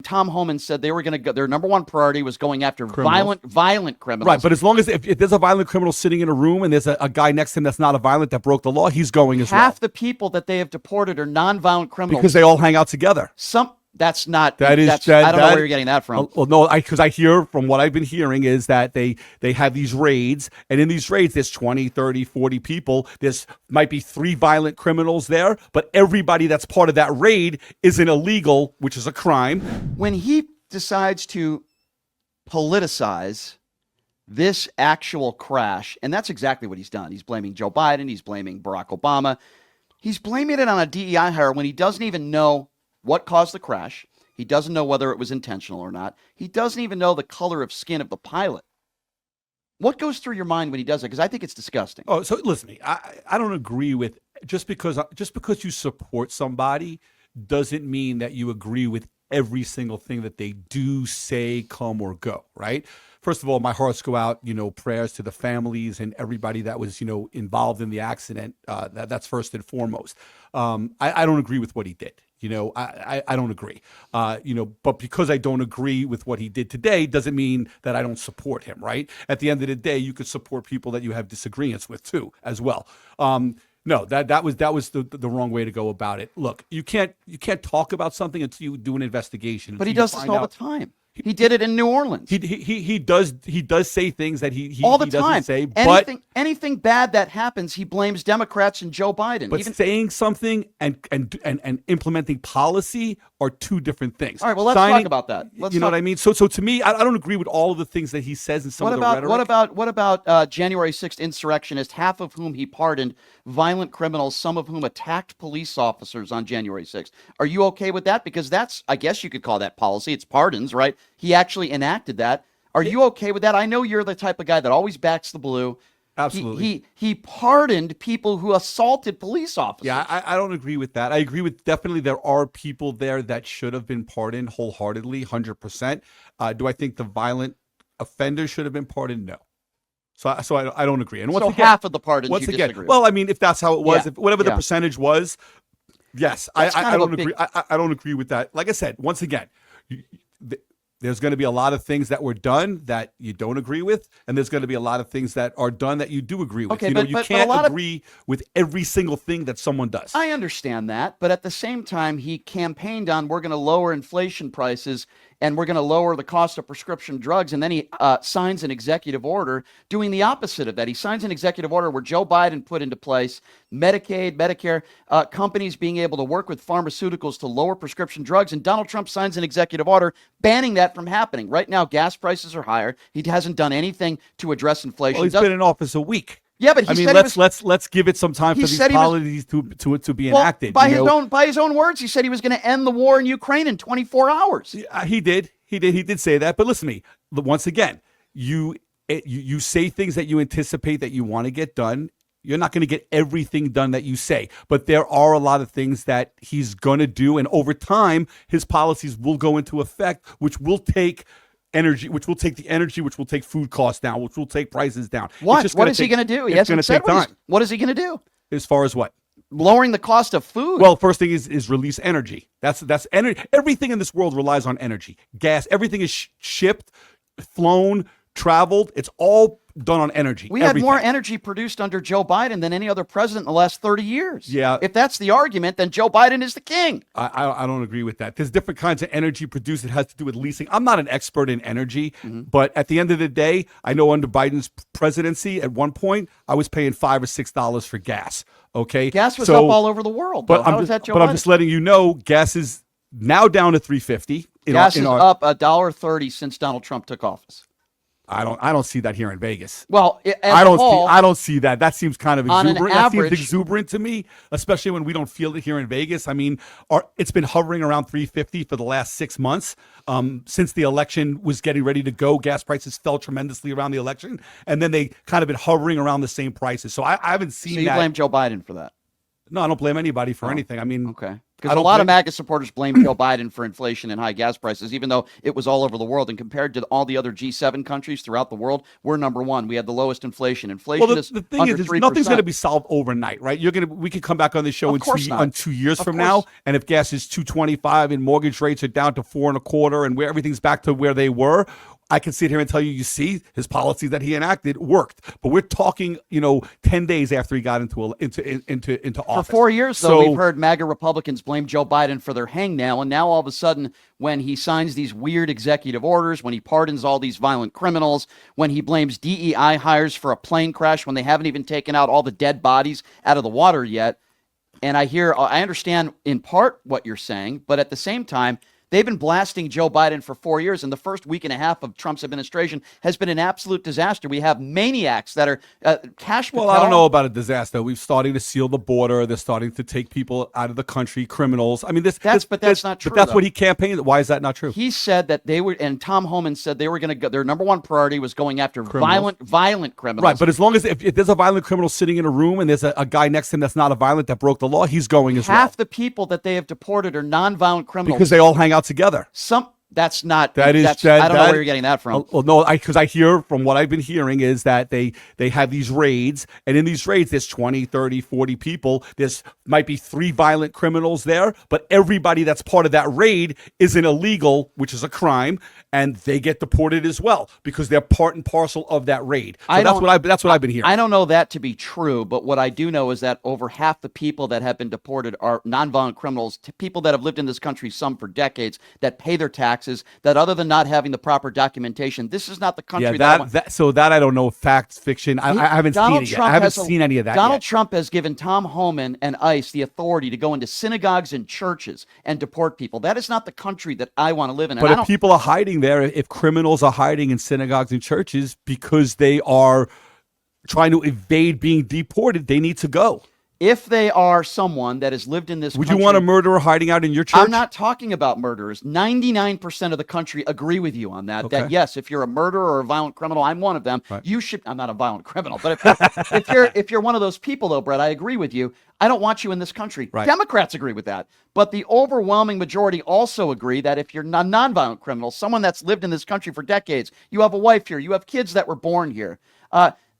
Tom Homan said they were going to go. Their number one priority was going after Criminals. violent criminals. Right, but as long as if there's a violent criminal sitting in a room and there's a guy next to him that's not a violent that broke the law, he's going as well. Half the people that they have deported are nonviolent criminals because they all hang out together. That's not. I don't know where you're getting that from. Well, no, because I hear from what I've been hearing is that they have these raids, and in these raids, there's 20, 30, 40 people. There's might be 3 violent criminals there, but everybody that's part of that raid is an illegal, which is a crime. When he decides to politicize this actual crash, and that's exactly what he's done. He's blaming Joe Biden. He's blaming Barack Obama. He's blaming it on a DEI hire when he doesn't even know what caused the crash. He doesn't know whether it was intentional or not. He doesn't even know the color of skin of the pilot. What goes through your mind when he does it? Because I think it's disgusting. Oh, so listen to me. I don't agree with just because you support somebody doesn't mean that you agree with every single thing that they do, say, come, or go, right? First of all, my hearts go out, prayers to the families and everybody that was, involved in the accident. That's first and foremost. I don't agree with what he did. I don't agree. But because I don't agree with what he did today doesn't mean that I don't support him, right? At the end of the day, you could support people that you have disagreements with too, as well. No, that was the wrong way to go about it. Look, you can't talk about something until you do an investigation. But he does this all the time. He did it in New Orleans. He does say things that he all the doesn't time. say. But Anything bad that happens, he blames Democrats and Joe Biden. But saying something and implementing policy are two different things. All right, well, let's talk about that. You know what I mean? So to me, I don't agree with all of the things that he says in some of the rhetoric. What about January 6th insurrectionists, half of whom he pardoned, violent criminals, some of whom attacked police officers on January 6th? Are you okay with that? Because that's, I guess you could call that policy. It's pardons, right? He actually enacted that. Are you okay with that? I know you're the type of guy that always backs the blue. Absolutely. He pardoned people who assaulted police officers. Yeah, I don't agree with that. I agree with definitely there are people there that should have been pardoned wholeheartedly, 100%. Do I think the violent offenders should have been pardoned? No. So I don't agree. And once again, half of the pardons you disagree with. Well, I mean, if that's how it was, if whatever the percentage was, yes, I don't agree. I don't agree with that. Like I said, once again, there's going to be a lot of things that were done that you don't agree with, and there's going to be a lot of things that are done that you do agree with. Okay, you can't agree with every single thing that someone does. I understand that, but at the same time, he campaigned on we're going to lower inflation prices and we're going to lower the cost of prescription drugs, and then he signs an executive order doing the opposite of that. He signs an executive order where Joe Biden put into place Medicaid, Medicare, companies being able to work with pharmaceuticals to lower prescription drugs, and Donald Trump signs an executive order banning that from happening. Right now, gas prices are higher. He hasn't done anything to address inflation. Well, he's been in office a week. Yeah, but let's give it some time for these policies to be enacted. By his own words, he said he was going to end the war in Ukraine in 24 hours. He did say that. But listen to me. Once again, you say things that you anticipate that you want to get done. You're not going to get everything done that you say, but there are a lot of things that he's going to do, and over time, his policies will go into effect, which will take energy, which will take the energy, which will take food costs down, which will take prices down. What is he going to do? It's going to take time. What is he going to do? As far as what? Lowering the cost of food. Well, first thing is release energy. That's energy. Everything in this world relies on energy. Gas. Everything is shipped, flown, traveled. It's all done on energy. We had more energy produced under Joe Biden than any other president in the last 30 years. Yeah. If that's the argument, then Joe Biden is the king. I don't agree with that. There's different kinds of energy produced that has to do with leasing. I'm not an expert in energy, but at the end of the day, I know under Biden's presidency, at one point, I was paying $5 or $6 for gas. Okay. Gas was up all over the world. But I'm just letting you know, gas is now down to $3.50. Gas is up $1.30 since Donald Trump took office. I don't see that here in Vegas. Well, I don't see that. That seems kind of exuberant. That seems exuberant to me, especially when we don't feel it here in Vegas. I mean, it's been hovering around $3.50 for the last 6 months. Since the election was getting ready to go, gas prices fell tremendously around the election, and then they kind of been hovering around the same prices. So I haven't seen that. So you blame Joe Biden for that? No, I don't blame anybody for anything. I mean, okay. Because a lot of MAGA supporters blame Joe Biden for inflation and high gas prices, even though it was all over the world. And compared to all the other G7 countries throughout the world, we're number one. We had the lowest inflation. Inflation is the thing under is 3%. nothing's going to be solved overnight, right? We can come back on the show in 2 years from now, and if gas is $2.25 and mortgage rates are down to 4.25, and where everything's back to where they were, I can sit here and tell you, you see, his policies that he enacted worked. But we're talking, 10 days after he got into office. For 4 years, though, we've heard MAGA Republicans blame Joe Biden for their hangnail. And now all of a sudden, when he signs these weird executive orders, when he pardons all these violent criminals, when he blames DEI hires for a plane crash when they haven't even taken out all the dead bodies out of the water yet. And I understand in part what you're saying, but at the same time, they've been blasting Joe Biden for 4 years, and the first week and a half of Trump's administration has been an absolute disaster. We have maniacs that are cash. Well, I don't know about a disaster. We're starting to seal the border. They're starting to take people out of the country, criminals. I mean, that's not true. But that's what he campaigned. Why is that not true? He said that they were, and Tom Homan said they were going to go. Their number one priority was going after violent criminals. Right, but as long as if there's a violent criminal sitting in a room and there's a guy next to him that's not a violent that broke the law, he's going as well. Half the people that they have deported are nonviolent criminals because they all hang out together. That's not. I don't know where you're getting that from. Well, no, because I hear from what I've been hearing is that they have these raids, and in these raids, there's 20, 30, 40 people. There's might be 3 violent criminals there, but everybody that's part of that raid is an illegal, which is a crime, and they get deported as well because they're part and parcel of that raid. So that's what I've been hearing. I don't know that to be true, but what I do know is that over half the people that have been deported are nonviolent criminals, people that have lived in this country, some for decades, that pay their taxes. That other than not having the proper documentation, this is not the country that I don't know, fact, fiction. I haven't seen it yet. I haven't seen any of that Donald yet. Trump has given Tom Homan and ICE the authority to go into synagogues and churches and deport people. That is not the country that I want to live in. But if people are hiding there, if criminals are hiding in synagogues and churches because they are trying to evade being deported, they need to go. If they are someone that has lived in this country... Would you want a murderer hiding out in your church? I'm not talking about murderers. 99% of the country agree with you on that. Okay. That, yes, if you're a murderer or a violent criminal, I'm one of them. Right. You should... I'm not a violent criminal. But if you're one of those people, though, Brett, I agree with you. I don't want you in this country. Right. Democrats agree with that. But the overwhelming majority also agree that if you're a nonviolent criminal, someone that's lived in this country for decades, you have a wife here, you have kids that were born here,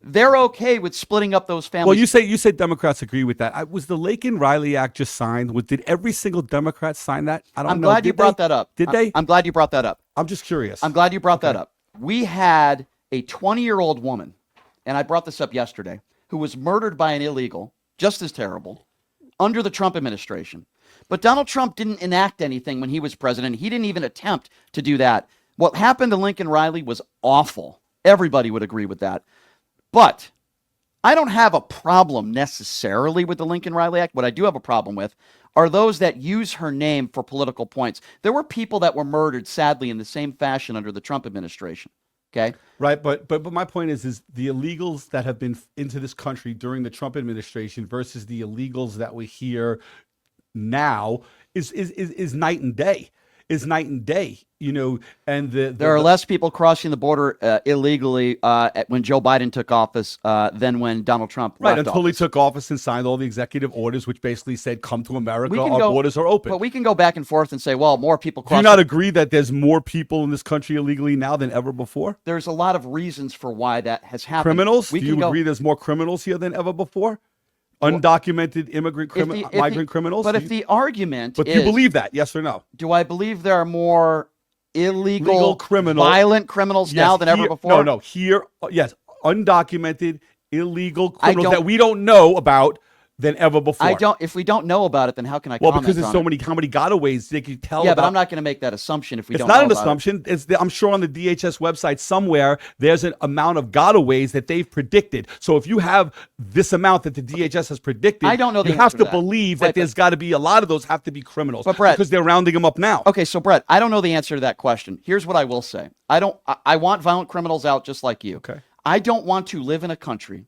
they're okay with splitting up those families. Well, you say Democrats agree with that. Was the Laken-Riley Act just signed? Did every single Democrat sign that? I'm glad you brought that up. Did they? I'm glad you brought that up. I'm just curious. I'm glad you brought that up. We had a 20-year-old woman, and I brought this up yesterday, who was murdered by an illegal, just as terrible, under the Trump administration. But Donald Trump didn't enact anything when he was president. He didn't even attempt to do that. What happened to Lincoln Riley was awful. Everybody would agree with that. But I don't have a problem necessarily with the Lincoln Riley Act. What I do have a problem with are those that use her name for political points. There were people that were murdered, sadly, in the same fashion under the Trump administration. Okay. Right, but my point is the illegals that have been into this country during the Trump administration versus the illegals that we hear now is night and day. Is night and day, and there are less people crossing the border illegally when Joe Biden took office than when Donald Trump left until office. He took office and signed all the executive orders, which basically said, "Come to America, our borders are open." But we can go back and forth and say, well, more people cross. Do you not agree that there's more people in this country illegally now than ever before? There's a lot of reasons for why that has happened. Criminals? Do you agree there's more criminals here than ever before? Undocumented migrant criminals? But if the argument But do you believe that, yes or no? Do I believe there are more illegal criminals, violent criminals now than ever before? No. Here, yes, undocumented, illegal criminals that we don't know about than ever before. If we don't know about it, then how can I comment on it? Well, because there's how many gotaways they could tell. Yeah, but I'm not going to make that assumption if we don't know about it. It's not an assumption. I'm sure on the DHS website somewhere, there's an amount of gotaways that they've predicted. So if you have this amount that the DHS has predicted, I don't know you have to believe that there's got to be a lot of those have to be criminals. But Brett, because they're rounding them up now. Okay, so Brett, I don't know the answer to that question. Here's what I will say. I want violent criminals out just like you. Okay. I don't want to live in a country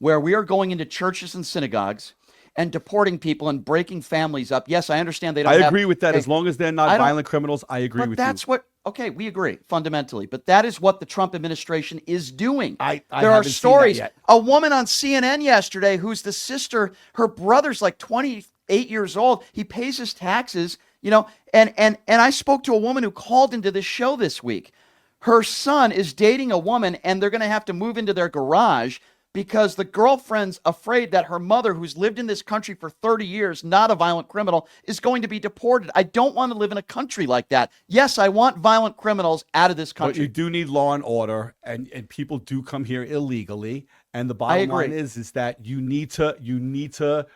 where we are going into churches and synagogues and deporting people and breaking families up. Yes, I understand they don't I agree with that. As long as they're not violent criminals, I agree with you. But that's okay, we agree fundamentally. But that is what the Trump administration is doing. There are stories. A woman on CNN yesterday who's the sister, her brother's like 20 8 years old. He pays his taxes, and I spoke to a woman who called into this show this week. Her son is dating a woman, and they're going to have to move into their garage because the girlfriend's afraid that her mother, who's lived in this country for 30 years, not a violent criminal, is going to be deported. I don't want to live in a country like that. Yes, I want violent criminals out of this country. But you do need law and order, and people do come here illegally. And the bottom line is that you need to.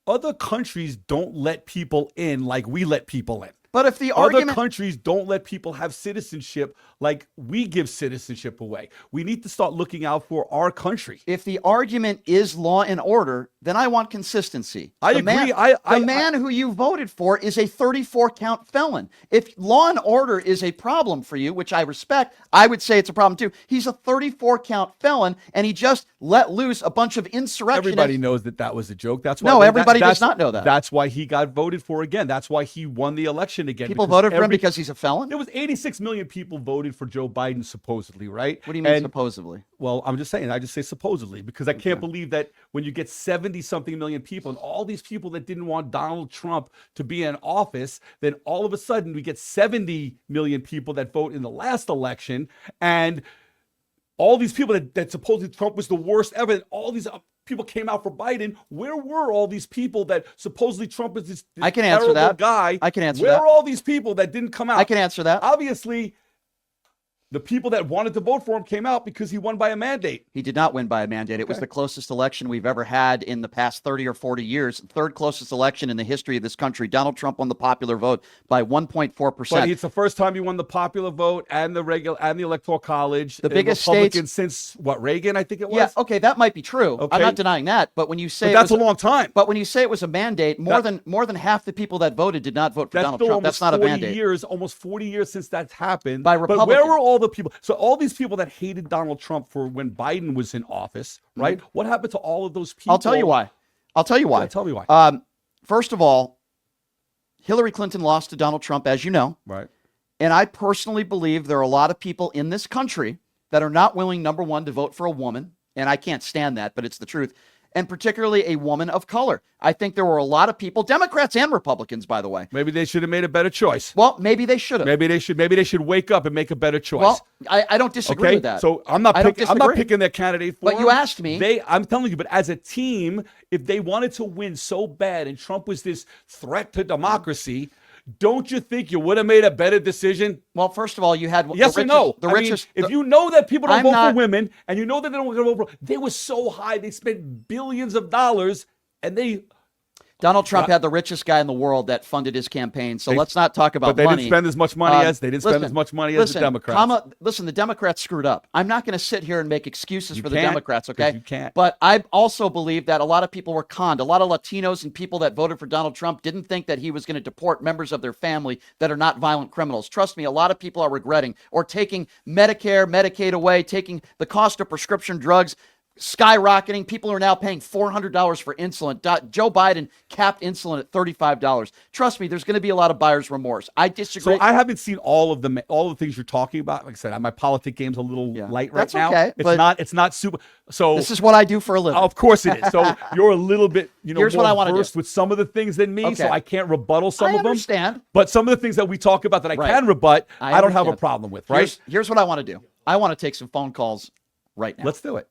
Other countries don't let people in like we let people in. But if the other countries don't let people have citizenship like we give citizenship away. We need to start looking out for our country. If the argument is law and order, then I want consistency. I agree. The man who you voted for is a 34-count felon. If law and order is a problem for you, which I respect, I would say it's a problem too. He's a 34-count felon, and he just let loose a bunch of insurrectionists. Everybody knows that was a joke. That's why. No, everybody does not know that. That's why he got voted for again. That's why he won the election again. People voted for him because he's a felon? There was 86 million people voted for Joe Biden, supposedly, right? What do you mean supposedly? Well, I'm just saying. I just say supposedly because I can't believe that when you get 70-something million people and all these people that didn't want Donald Trump to be in office, then all of a sudden we get 70 million people that vote in the last election, and all these people that supposedly Trump was the worst ever, and all these people came out for Biden. Where were all these people that supposedly Trump is this I can answer terrible that. guy? I can answer Where that. are all these people that didn't come out? I can answer that. Obviously, the people that wanted to vote for him came out because he won by a mandate. He did not win by a mandate. It was the closest election we've ever had in the past 30 or 40 years. Third closest election in the history of this country. Donald Trump won the popular vote by 1.4%. But it's the first time he won the popular vote and the Electoral College. The biggest Republican since Reagan, I think it was. Yeah, okay, that might be true. Okay. I'm not denying that. But when you say that's a long time. But when you say it was a mandate, more than half the people that voted did not vote for Donald Trump. That's not a mandate. Almost 40 years since that's happened. By Republicans. But where were all the people? So all these people that hated Donald Trump for when Biden was in office, right? Mm-hmm. What happened to all of those people? I'll tell you why. Yeah, tell me why. First of all, Hillary Clinton lost to Donald Trump, as you know. Right. And I personally believe there are a lot of people in this country that are not willing, number one, to vote for a woman. And I can't stand that, but it's the truth. And particularly a woman of color. I think there were a lot of people, Democrats and Republicans, by the way. Maybe they should have made a better choice. Well, maybe they should have. Maybe they should wake up and make a better choice. Well, I don't disagree with that. So I'm not picking their candidate for But you asked me. I'm telling you, but as a team, if they wanted to win so bad and Trump was this threat to democracy, don't you think you would have made a better decision? Well, first of all, you had yes or no. If you know that people don't vote for women, and you know that they don't vote for, they were so high, they spent billions of dollars, and Donald Trump had the richest guy in the world that funded his campaign. So let's not talk about money. But they didn't spend as much money as the Democrats. Listen, the Democrats screwed up. I'm not going to sit here and make excuses for the Democrats, okay? You can't. But I also believe that a lot of people were conned. A lot of Latinos and people that voted for Donald Trump didn't think that he was going to deport members of their family that are not violent criminals. Trust me, a lot of people are regretting or taking Medicare, Medicaid away, taking the cost of prescription drugs skyrocketing. People are now paying $400 for insulin. Joe Biden capped insulin at $35. Trust me, there's going to be a lot of buyer's remorse. I disagree. So I haven't seen all the things you're talking about. Like I said, my politic game's a little light right now. Okay, it's not super. So this is what I do for a living. Of course it is. So you're a little bit, Here's more what I want versed to do. with some of the things than me. Okay. So I can't rebuttal some of them. I understand. But some of the things that we talk about that I can rebut, I don't have a problem with. Right. Here's what I want to do. I want to take some phone calls right now. Let's do it.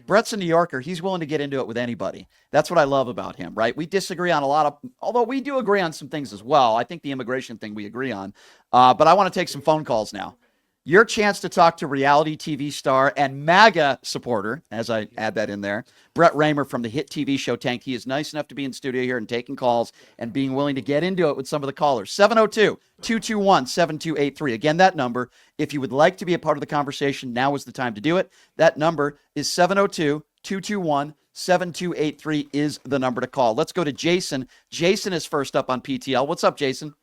Brett's a New Yorker. He's willing to get into it with anybody. That's what I love about him, right? We disagree on a lot of, although we do agree on some things as well. I think the immigration thing we agree on. But I want to take some phone calls now. Your chance to talk to reality TV star and MAGA supporter, as I add that in there, Brett Raymer from the hit TV show Tanked. He is nice enough to be in studio here and taking calls and being willing to get into it with some of the callers. 702-221-7283. Again, that number, if you would like to be a part of the conversation, now is the time to do it. That number is 702-221-7283 is the number to call. Let's go to Jason. Jason is first up on PTL. What's up, Jason?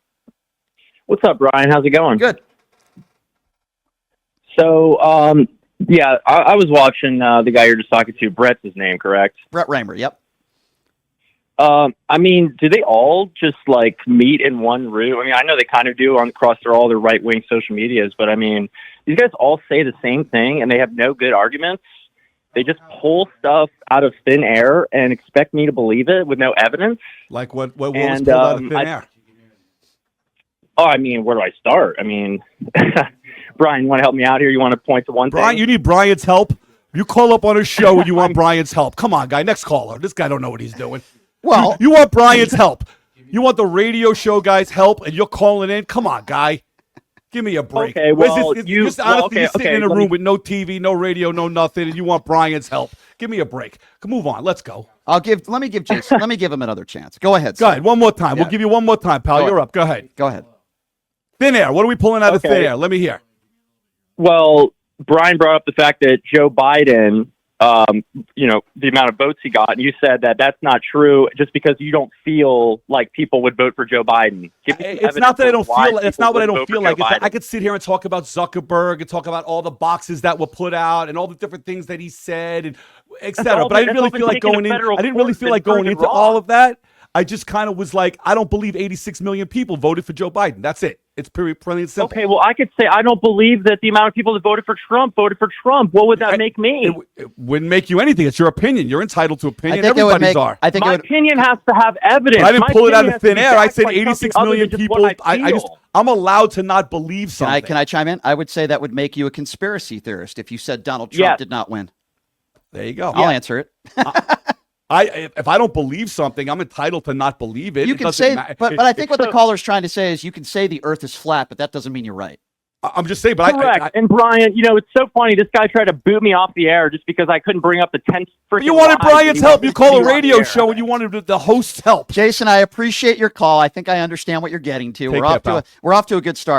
What's up, Brian? How's it going? Good. So, I was watching the guy you're just talking to. Brett's his name, correct? Brett Raymer, yep. Do they all just meet in one room? I know they kind of do across all their right-wing social medias, but these guys all say the same thing and they have no good arguments. They just pull stuff out of thin air and expect me to believe it with no evidence. Like what was And, pulled out of thin air? Oh, I mean, where do I start? I mean, Brian, you want to help me out here? You want to point to one Brian, thing? you need Brian's help? You call up on a show and you want Brian's help. Come on, guy. Next caller. This guy don't know what he's doing. Well, You want Brian's help. You want the radio show guy's help, and you're calling in? Come on, guy. Give me a break. Okay, well, you're you- honestly, well, okay, you're sitting okay, in a let room me- with no TV, no radio, no nothing, and you want Brian's help. Give me a break. Move on. Let's go. let me give Jason, let me give him another chance. Go ahead. Go sir. ahead. One more time. Yeah. We'll give you one more time, pal. Go You're ahead. up. Go ahead. Go ahead. Thin air. What are we pulling out of Okay. thin air? Let me hear. Well, Brian brought up the fact that Joe Biden, the amount of votes he got, and you said that that's not true just because you don't feel like people would vote for Joe Biden. Give me some It's not evidence that I of don't why feel. It's people not what I would don't vote for feel Joe like. It's that I Biden. could sit here and talk about Zuckerberg and talk about all the boxes that were put out and all the different things that he said and etc. all But I been- didn't that's all really been feel like taken to going in. federal I didn't really court feel and like going proven into wrong. all of that. I just kind of was like, I don't believe 86 million people voted for Joe Biden. That's it. It's pretty plain and simple. Okay, well, I could say I don't believe that the amount of people that voted for Trump voted for Trump. What would that make me? It wouldn't make you anything. It's your opinion. You're entitled to I opinion. think it would Everybody's make. are. I think it My would. opinion has to have evidence. But I didn't My pull it out opinion of has to thin be air. I backed said by something 86 other million than just people. what I just feel. I'm allowed to not believe Can something. I chime in? I would say that would make you a conspiracy theorist if you said Donald Trump Yes. did not win. There you go. I'll answer it. If I don't believe something, I'm entitled to not believe it. You It can doesn't say, matter. but I think what the caller's trying to say is you can say the Earth is flat, but that doesn't mean you're right. I'm just saying. But Correct. And Brian, it's so funny. This guy tried to boot me off the air just because I couldn't bring up the 10 freaking you wanted lies that Brian's he help. wanted You to call do a on the radio air. show and you wanted the host's help. Jason, I appreciate your call. I think I understand what you're getting to. Take We're care, off to pal. we're off to a good start.